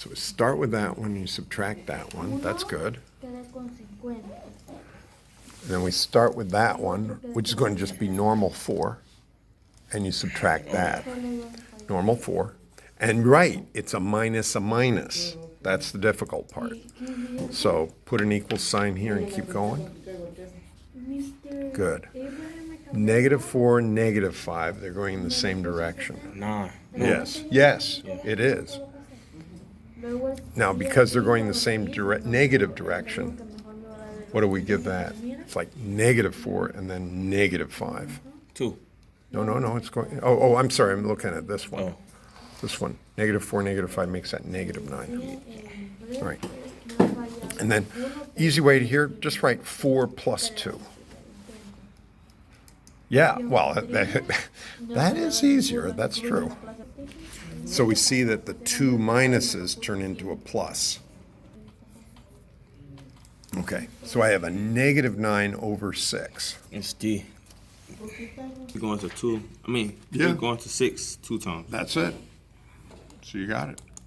So we start with that one, you subtract that one, that's good. And then we start with that one, which is going to just be normal 4, and you subtract that, normal 4. And right, it's a minus a minus. That's the difficult part. So put an equal sign here and keep going. Good. -4, -5, they're going in the same direction. Nah. Yes, yes, it is. Now, because they're going the same negative direction, what do we give that? It's like -4 and then -5. 2. No, it's going, oh, I'm sorry, I'm looking at this one. Oh. This one, -4, -5 makes that -9. All right. And then, easy way to here, just write 4 plus 2. Yeah, well, that is easier, that's true. So we see that the 2 minuses turn into a plus. Okay, so I have a -9 over 6. It's D. You're going to 2. I mean, Yeah. you're going to 6 2 times. That's it. So you got it.